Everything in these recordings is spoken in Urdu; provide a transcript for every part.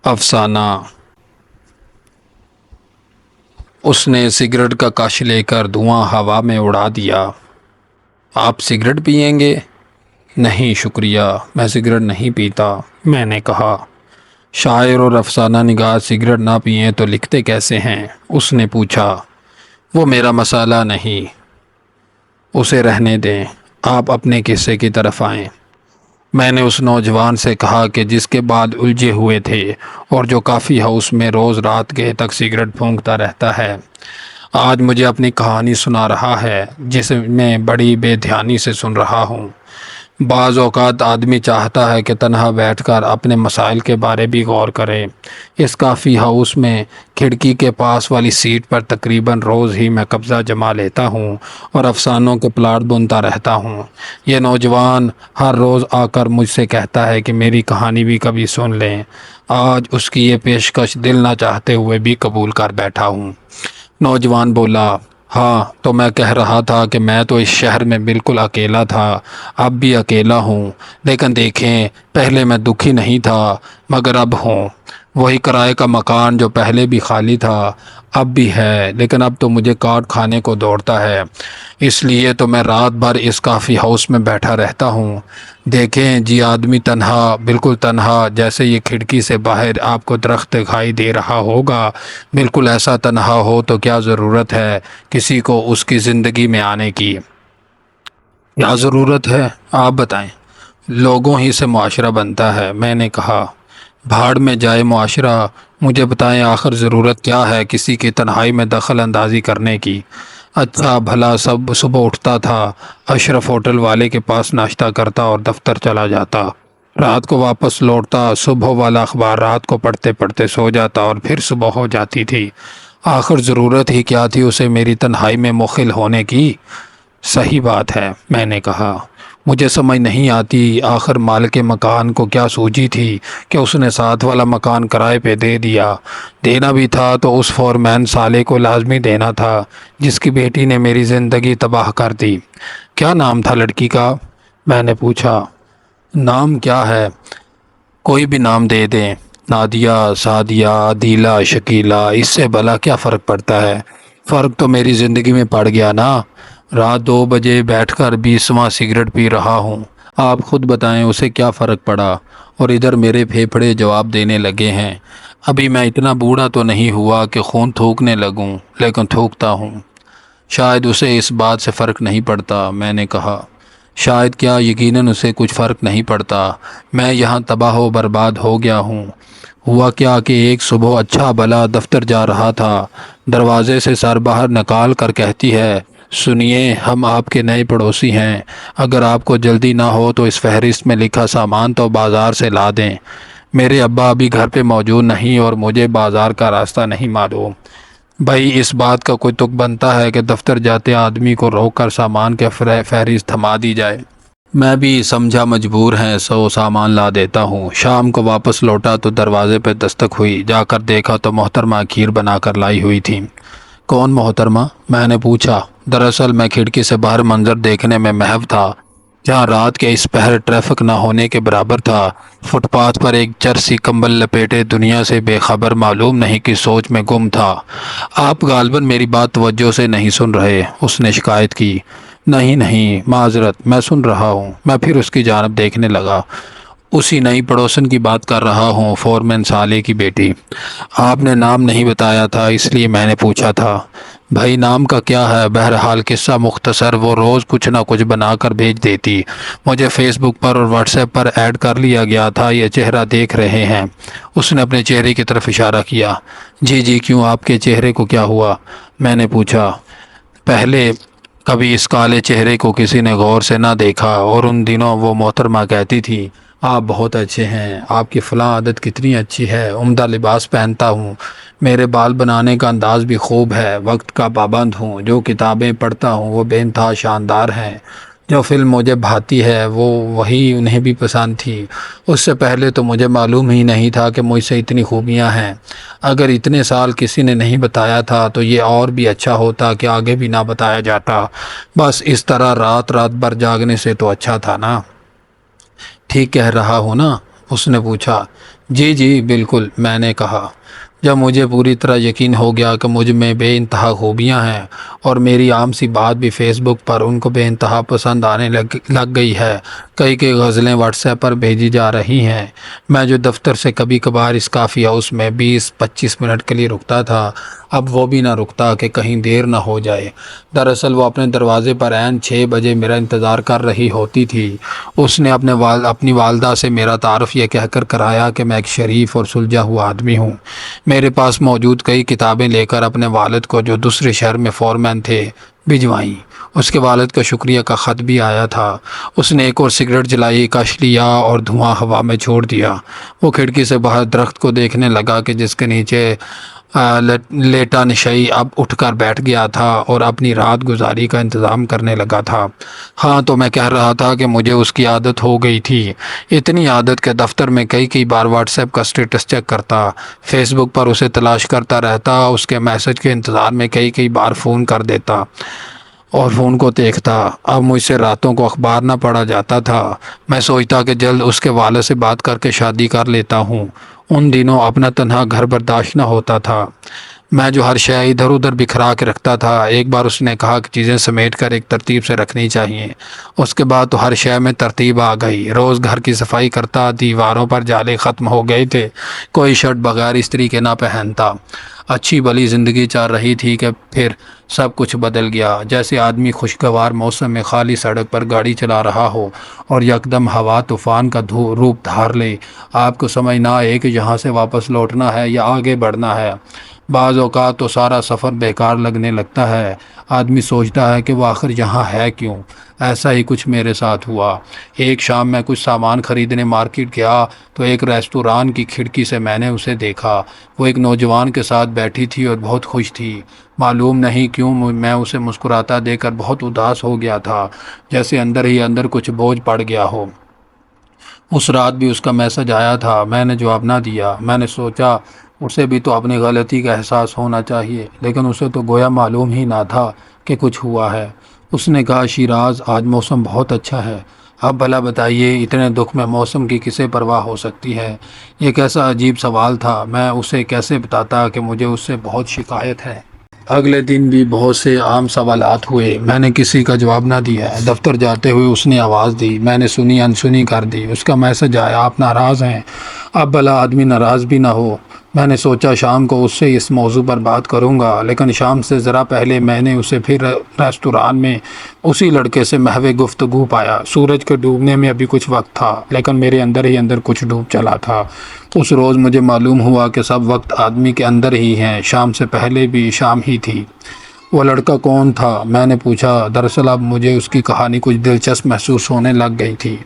افسانہ۔ اس نے سگریٹ کا کش لے کر دھواں ہوا میں اڑا دیا۔ آپ سگریٹ پئیں گے؟ نہیں شکریہ، میں سگریٹ نہیں پیتا، میں نے کہا۔ شاعر اور افسانہ نگار سگریٹ نہ پئیں تو لکھتے کیسے ہیں؟ اس نے پوچھا۔ وہ میرا مسئلہ نہیں، اسے رہنے دیں، آپ اپنے قصے کی طرف آئیں۔ میں نے اس نوجوان سے کہا کہ جس کے بال الجھے ہوئے تھے اور جو کافی ہاؤس میں روز رات گئے تک سگریٹ پھونکتا رہتا ہے، آج مجھے اپنی کہانی سنا رہا ہے جسے میں بڑی بے دھیانی سے سن رہا ہوں۔ بعض اوقات آدمی چاہتا ہے کہ تنہا بیٹھ کر اپنے مسائل کے بارے بھی غور کرے۔ اس کافی ہاؤس میں کھڑکی کے پاس والی سیٹ پر تقریباً روز ہی میں قبضہ جما لیتا ہوں اور افسانوں کے پلاٹ بنتا رہتا ہوں۔ یہ نوجوان ہر روز آ کر مجھ سے کہتا ہے کہ میری کہانی بھی کبھی سن لیں۔ آج اس کی یہ پیشکش دل نہ چاہتے ہوئے بھی قبول کر بیٹھا ہوں۔ نوجوان بولا، ہاں تو میں کہہ رہا تھا کہ میں تو اس شہر میں بالکل اکیلا تھا، اب بھی اکیلا ہوں، لیکن دیکھیں پہلے میں دکھی نہیں تھا مگر اب ہوں۔ وہی کرائے کا مکان جو پہلے بھی خالی تھا اب بھی ہے، لیکن اب تو مجھے کاٹ کھانے کو دوڑتا ہے، اس لیے تو میں رات بھر اس کافی ہاؤس میں بیٹھا رہتا ہوں۔ دیکھیں جی آدمی تنہا، بالکل تنہا، جیسے یہ کھڑکی سے باہر آپ کو درخت دکھائی دے رہا ہوگا، بالکل ایسا تنہا ہو تو کیا ضرورت ہے کسی کو اس کی زندگی میں آنے کی؟ کیا ضرورت ہے آپ بتائیں؟ لوگوں ہی سے معاشرہ بنتا ہے، میں نے کہا۔ بھاڑ میں جائے معاشرہ، مجھے بتائیں آخر ضرورت کیا ہے کسی کی تنہائی میں دخل اندازی کرنے کی؟ اچھا بھلا سب صبح اٹھتا تھا، اشرف ہوٹل والے کے پاس ناشتہ کرتا اور دفتر چلا جاتا، رات کو واپس لوٹتا، صبح والا اخبار رات کو پڑھتے پڑھتے سو جاتا اور پھر صبح ہو جاتی تھی۔ آخر ضرورت ہی کیا تھی اسے میری تنہائی میں مخل ہونے کی؟ صحیح بات ہے، میں نے کہا۔ مجھے سمجھ نہیں آتی آخر مالک مکان کو کیا سوجی تھی کہ اس نے ساتھ والا مکان کرائے پہ دے دیا۔ دینا بھی تھا تو اس فورمین سالے کو لازمی دینا تھا جس کی بیٹی نے میری زندگی تباہ کر دی۔ کیا نام تھا لڑکی کا؟ میں نے پوچھا۔ نام کیا ہے؟ کوئی بھی نام دے دیں، نادیہ، سعدیہ، عدیلہ، شکیلہ، اس سے بھلا کیا فرق پڑتا ہے؟ فرق تو میری زندگی میں پڑ گیا نا۔ رات 2 بجے بیٹھ کر 20واں سگریٹ پی رہا ہوں، آپ خود بتائیں اسے کیا فرق پڑا؟ اور ادھر میرے پھیپھڑے جواب دینے لگے ہیں۔ ابھی میں اتنا بوڑھا تو نہیں ہوا کہ خون تھوکنے لگوں، لیکن تھوکتا ہوں۔ شاید اسے اس بات سے فرق نہیں پڑتا، میں نے کہا۔ شاید کیا، یقیناً اسے کچھ فرق نہیں پڑتا۔ میں یہاں تباہ و برباد ہو گیا ہوں۔ ہوا کیا کہ ایک صبح اچھا بھلا دفتر جا رہا تھا، دروازے سے سر باہر نکال کر کہتی ہے، سنیے ہم آپ کے نئے پڑوسی ہیں، اگر آپ کو جلدی نہ ہو تو اس فہرست میں لکھا سامان تو بازار سے لا دیں۔ میرے ابا ابھی گھر پہ موجود نہیں اور مجھے بازار کا راستہ نہیں معلوم۔ بھائی اس بات کا کوئی تک بنتا ہے کہ دفتر جاتے آدمی کو روک کر سامان کے فہرست تھما دی جائے؟ میں بھی سمجھا مجبور ہیں، سو سامان لا دیتا ہوں۔ شام کو واپس لوٹا تو دروازے پہ دستک ہوئی، جا کر دیکھا تو محترمہ کھیر بنا کر لائی ہوئی تھی۔ کون محترمہ؟ میں نے پوچھا۔ دراصل میں کھڑکی سے باہر منظر دیکھنے میں محو تھا، جہاں رات کے اس پہر ٹریفک نہ ہونے کے برابر تھا۔ فٹ پاتھ پر ایک چرسی کمبل لپیٹے دنیا سے بے خبر معلوم نہیں کس سوچ میں گم تھا۔ آپ غالباً میری بات توجہ سے نہیں سن رہے، اس نے شکایت کی۔ نہیں معذرت، میں سن رہا ہوں۔ میں پھر اس کی جانب دیکھنے لگا۔ اسی نئی پڑوسن کی بات کر رہا ہوں، فورمین سالے کی بیٹی۔ آپ نے نام نہیں بتایا تھا اس لیے میں نے پوچھا تھا۔ بھائی نام کا کیا ہے، بہرحال قصہ مختصر، وہ روز کچھ نہ کچھ بنا کر بھیج دیتی۔ مجھے فیس بک پر اور واٹس ایپ پر ایڈ کر لیا گیا تھا، یہ چہرہ دیکھ رہے ہیں؟ اس نے اپنے چہرے کی طرف اشارہ کیا۔ جی کیوں، آپ کے چہرے کو کیا ہوا؟ میں نے پوچھا۔ پہلے کبھی اس کالے چہرے کو کسی نے غور سے نہ دیکھا، اور ان دنوں وہ محترمہ کہتی تھی، آپ بہت اچھے ہیں، آپ کی فلاں عادت کتنی اچھی ہے، عمدہ لباس پہنتا ہوں، میرے بال بنانے کا انداز بھی خوب ہے، وقت کا پابند ہوں، جو کتابیں پڑھتا ہوں وہ بے انتہا شاندار ہیں، جو فلم مجھے بھاتی ہے وہ وہی انہیں بھی پسند تھی۔ اس سے پہلے تو مجھے معلوم ہی نہیں تھا کہ مجھ سے اتنی خوبیاں ہیں۔ اگر اتنے سال کسی نے نہیں بتایا تھا تو یہ اور بھی اچھا ہوتا کہ آگے بھی نہ بتایا جاتا، بس اس طرح رات بھر جاگنے سے تو اچھا تھا نا۔ ٹھیک کہہ رہا ہوں نا؟ اس نے پوچھا۔ جی جی بالکل، میں نے کہا۔ جب مجھے پوری طرح یقین ہو گیا کہ مجھ میں بے انتہا خوبیاں ہیں اور میری عام سی بات بھی فیس بک پر ان کو بے انتہا پسند آنے لگ گئی ہے، کئی غزلیں واٹس ایپ پر بھیجی جا رہی ہیں، میں جو دفتر سے کبھی کبھار اس کافی ہاؤس میں 20-25 منٹ کے لیے رکتا تھا، اب وہ بھی نہ رکتا کہ کہیں دیر نہ ہو جائے۔ دراصل وہ اپنے دروازے پر عین 6 بجے میرا انتظار کر رہی ہوتی تھی۔ اس نے اپنی والدہ سے میرا تعارف یہ کہہ کر کرایا کہ میں ایک شریف اور سلجھا ہوا آدمی ہوں۔ میرے پاس موجود کئی کتابیں لے کر اپنے والد کو، جو دوسرے شہر میں فورمین تھے، بھجوائیں۔ اس کے والد کا شکریہ کا خط بھی آیا تھا۔ اس نے ایک اور سگریٹ جلائی، کش لیا اور دھواں ہوا میں چھوڑ دیا۔ وہ کھڑکی سے باہر درخت کو دیکھنے لگا کہ جس کے نیچے لیٹا نشئی اب اٹھ کر بیٹھ گیا تھا اور اپنی رات گزاری کا انتظام کرنے لگا تھا۔ ہاں، تو میں کہہ رہا تھا کہ مجھے اس کی عادت ہو گئی تھی، اتنی عادت کہ دفتر میں کئی بار واٹس ایپ کا سٹیٹس چیک کرتا، فیس بک پر اسے تلاش کرتا رہتا، اس کے میسج کے انتظار میں کئی بار فون کر دیتا اور فون کو دیکھتا۔ اب مجھ سے راتوں کو اخبار نہ پڑھا جاتا تھا۔ میں سوچتا کہ جلد اس کے والد سے بات کر کے شادی کر لیتا ہوں۔ ان دنوں اپنا تنہا گھر برداشت نہ ہوتا تھا، میں جو ہر شے ادھر ادھر بکھرا کے رکھتا تھا۔ ایک بار اس نے کہا کہ چیزیں سمیٹ کر ایک ترتیب سے رکھنی چاہیے۔ اس کے بعد تو ہر شے میں ترتیب آ گئی۔ روز گھر کی صفائی کرتا، دیواروں پر جالے ختم ہو گئے تھے، کوئی شرٹ بغیر استری کے نہ پہنتا۔ اچھی بھلی زندگی چل رہی تھی کہ پھر سب کچھ بدل گیا، جیسے آدمی خوشگوار موسم میں خالی سڑک پر گاڑی چلا رہا ہو اور یکدم ہوا طوفان کا روپ دھار لے۔ آپ کو سمجھ نہ آئے کہ یہاں سے واپس لوٹنا ہے یا آگے بڑھنا ہے۔ بعض اوقات تو سارا سفر بیکار لگنے لگتا ہے، آدمی سوچتا ہے کہ وہ آخر یہاں ہے کیوں۔ ایسا ہی کچھ میرے ساتھ ہوا۔ ایک شام میں کچھ سامان خریدنے مارکیٹ گیا تو ایک ریستوران کی کھڑکی سے میں نے اسے دیکھا۔ وہ ایک نوجوان کے ساتھ بیٹھی تھی اور بہت خوش تھی۔ معلوم نہیں کیوں میں اسے مسکراتا دیکھ کر بہت اداس ہو گیا تھا، جیسے اندر ہی اندر کچھ بوجھ پڑ گیا ہو۔ اس رات بھی اس کا میسج آیا تھا، میں نے جواب نہ دیا۔ میں نے سوچا اسے بھی تو اپنی غلطی کا احساس ہونا چاہیے، لیکن اسے تو گویا معلوم ہی نہ تھا کہ کچھ ہوا ہے۔ اس نے کہا، شیراز آج موسم بہت اچھا ہے۔ اب بھلا بتائیے اتنے دکھ میں موسم کی کسے پرواہ ہو سکتی ہے؟ یہ کیسا عجیب سوال تھا، میں اسے کیسے بتاتا کہ مجھے اس سے بہت شکایت ہے۔ اگلے دن بھی بہت سے عام سوالات ہوئے، میں نے کسی کا جواب نہ دیا۔ دفتر جاتے ہوئے اس نے آواز دی، میں نے سنی انسنی کر دی۔ اس کا میسج آیا، آپ ناراض ہیں؟ اب بھلا آدمی ناراض بھی نہ ہو۔ میں نے سوچا شام کو اس سے اس موضوع پر بات کروں گا، لیکن شام سے ذرا پہلے میں نے اسے پھر ریستوران میں اسی لڑکے سے محو گفتگو پایا۔ سورج کے ڈوبنے میں ابھی کچھ وقت تھا، لیکن میرے اندر ہی اندر کچھ ڈوب چلا تھا۔ اس روز مجھے معلوم ہوا کہ سب وقت آدمی کے اندر ہی ہیں، شام سے پہلے بھی شام ہی تھی۔ وہ لڑکا کون تھا؟ میں نے پوچھا۔ دراصل اب مجھے اس کی کہانی کچھ دلچسپ محسوس ہونے لگ گئی تھی۔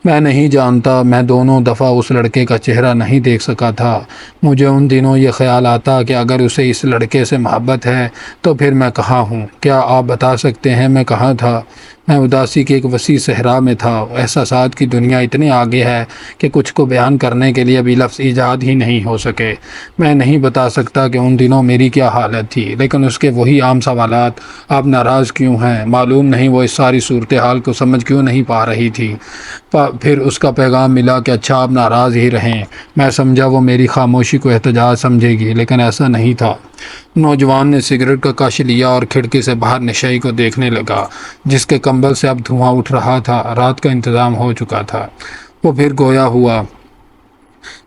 میں نہیں جانتا، میں دونوں دفعہ اس لڑکے کا چہرہ نہیں دیکھ سکا تھا۔ مجھے ان دنوں یہ خیال آتا کہ اگر اسے اس لڑکے سے محبت ہے تو پھر میں کہاں ہوں؟ کیا آپ بتا سکتے ہیں میں کہاں تھا؟ میں اداسی کی ایک وسیع صحرا میں تھا۔ احساسات کی دنیا اتنے آگے ہے کہ کچھ کو بیان کرنے کے لیے ابھی لفظ ایجاد ہی نہیں ہو سکے۔ میں نہیں بتا سکتا کہ ان دنوں میری کیا حالت تھی، لیکن اس کے وہی عام سوالات، آپ ناراض کیوں ہیں؟ معلوم نہیں وہ اس ساری صورتحال کو سمجھ کیوں نہیں پا رہی تھی۔ پھر اس کا پیغام ملا کہ اچھا آپ ناراض ہی رہیں۔ میں سمجھا وہ میری خاموشی کو احتجاج سمجھے گی، لیکن ایسا نہیں تھا۔ نوجوان نے سگریٹ کا کش لیا اور کھڑکی سے باہر نشئی کو دیکھنے لگا، جس کے کمبل سے اب دھواں اٹھ رہا تھا۔ رات کا انتظام ہو چکا تھا۔ وہ پھر گویا ہوا۔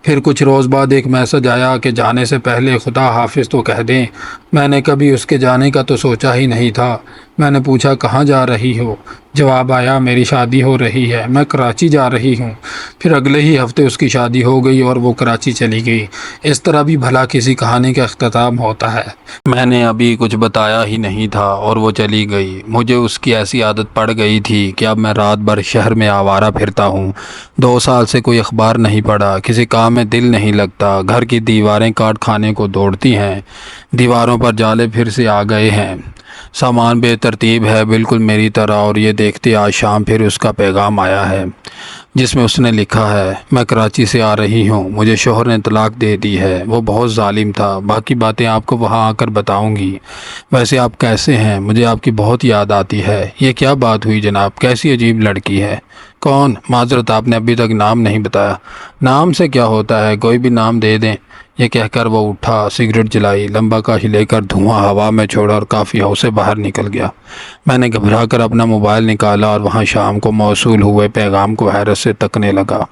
پھر کچھ روز بعد ایک میسج آیا کہ جانے سے پہلے خدا حافظ تو کہہ دیں۔ میں نے کبھی اس کے جانے کا تو سوچا ہی نہیں تھا۔ میں نے پوچھا، کہاں جا رہی ہو؟ جواب آیا، میری شادی ہو رہی ہے، میں کراچی جا رہی ہوں۔ پھر اگلے ہی ہفتے اس کی شادی ہو گئی اور وہ کراچی چلی گئی۔ اس طرح بھی بھلا کسی کہانی کا اختتام ہوتا ہے؟ میں نے ابھی کچھ بتایا ہی نہیں تھا اور وہ چلی گئی۔ مجھے اس کی ایسی عادت پڑ گئی تھی کہ اب میں رات بھر شہر میں آوارہ پھرتا ہوں۔ 2 سال سے کوئی اخبار نہیں پڑھا، کسی کام میں دل نہیں لگتا۔ گھر کی دیواریں کاٹ کھانے کو دوڑتی ہیں، دیواروں پر جالے پھر سے آ گئے ہیں، سامان بے ترتیب ہے بالکل میری طرح۔ اور یہ دیکھتے آج شام پھر اس کا پیغام آیا ہے، جس میں اس نے لکھا ہے، میں کراچی سے آ رہی ہوں، مجھے شوہر نے طلاق دے دی ہے، وہ بہت ظالم تھا، باقی باتیں آپ کو وہاں آ کر بتاؤں گی۔ ویسے آپ کیسے ہیں؟ مجھے آپ کی بہت یاد آتی ہے۔ یہ کیا بات ہوئی جناب، کیسی عجیب لڑکی ہے؟ کون؟ معذرت آپ نے ابھی تک نام نہیں بتایا۔ نام سے کیا ہوتا ہے، کوئی بھی نام دے دیں۔ یہ کہہ کر وہ اٹھا، سگریٹ جلائی، لمبا کاش لے کر دھواں ہوا میں چھوڑا اور کافی ہاؤس سے باہر نکل گیا۔ میں نے گھبرا کر اپنا موبائل نکالا اور وہاں شام کو موصول ہوئے پیغام کو حیرت سے تکنے لگا۔